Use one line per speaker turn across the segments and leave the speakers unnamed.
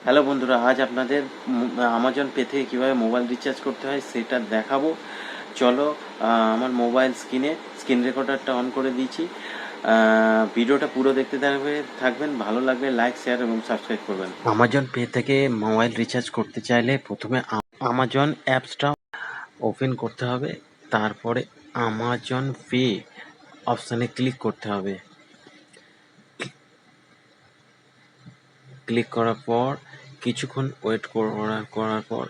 Hello বন্ধুরা, আজ আপনাদের আমাজন পে থেকে কীভাবে মোবাইল রিচার্জ করতে হয় সেটা দেখাবো। চলো, আমার মোবাইল স্ক্রিন রেকর্ডারটা অন করে দিয়েছি। ভিডিওটা পুরো দেখতে থাকবেন। ভালো লাগলে লাইক, শেয়ার এবং সাবস্ক্রাইব করবেন। আমাজন পে থেকে মোবাইল রিচার্জ করতে চাইলে প্রথমে আমাজন অ্যাপসটা ওপেন করতে হবে। তারপরে আমাজন পে অপশানে ক্লিক করতে হবে। ক্লিক করার পর কিছুক্ষণ ওয়েট করার পর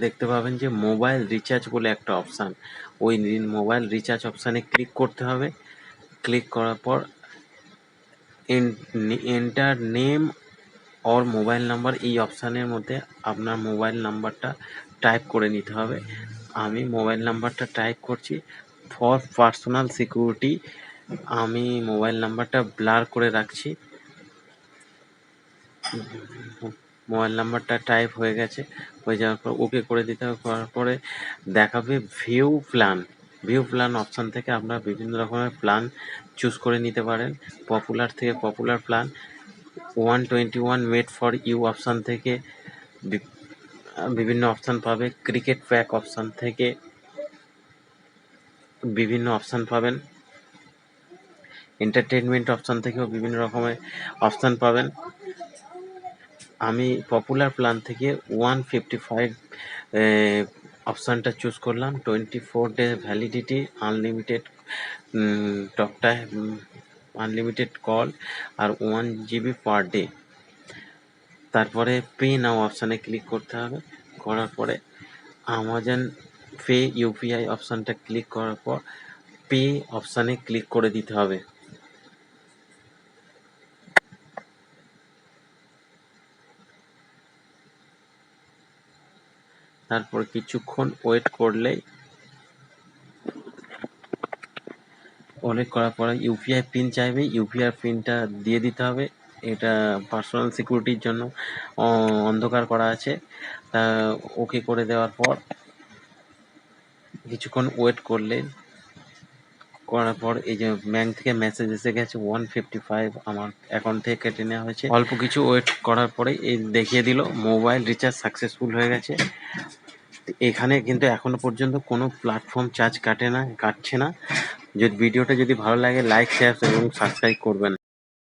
দেখতে পাবেন যে মোবাইল রিচার্জ বলে একটা অপশান, ওই মোবাইল রিচার্জ অপশানে ক্লিক করতে হবে। ক্লিক করার পর enter name or mobile number, এই অপশানের মধ্যে আপনার মোবাইল নাম্বারটা টাইপ করে নিতে হবে। আমি মোবাইল নাম্বারটা টাইপ করছি। ফর পার্সোনাল সিকিউরিটি আমি মোবাইল নাম্বারটা ব্লার করে রাখছি। মোবাইল নাম্বারটা টাইপ হয়ে গেছে, হয়ে যাওয়ার পর ওকে করে দিতে হবে। করার পরে দেখাবে ভিউ প্ল্যান অপশান থেকে আপনারা বিভিন্ন রকমের প্ল্যান চুজ করে নিতে পারেন। পপুলার থেকে popular plan, 121 made for you option থেকে বিভিন্ন অপশান পাবে। ক্রিকেট প্যাক অপশান থেকে বিভিন্ন অপশান পাবেন। এন্টারটেনমেন্ট অপশান থেকেও বিভিন্ন রকমের অপশান পাবেন। আমি পপুলার প্ল্যান থেকে 155 অপশানটা চুজ করলাম। 24 day validity, unlimited talk time, unlimited call আর 1 GB পার ডে। তারপরে পে নাও অপশানে ক্লিক করতে হবে। করার পরে আমাজন পে ইউপিআই অপশানটা ক্লিক করার পর পে অপশানে ক্লিক করে দিতে হবে। তারপর কিছুক্ষণ ওয়েট করার পরে ইউপিআই পিন চাইবে, ইউপিআই পিনটা দিয়ে দিতে হবে। এটা পার্সোনাল সিকিউরিটির জন্য অন্ধকার করা আছে। তা ওকে করে দেওয়ার পর কিছুক্ষণ ওয়েট করার পর এই যে ব্যাংক থেকে মেসেজ এসে গেছে 155 আমার অ্যাকাউন্ট থেকে কেটে নেওয়া হয়েছে। অল্প কিছু ওয়েট করার পরে এই দেখিয়ে দিল মোবাইল রিচার্জ সাকসেসফুল হয়ে গেছে। এখানে কিন্তু এখনো পর্যন্ত কোনো প্ল্যাটফর্ম চার্জ কাটছে না। যদি ভিডিওটা ভালো লাগে লাইক, শেয়ার এবং সাবস্ক্রাইব করবেন।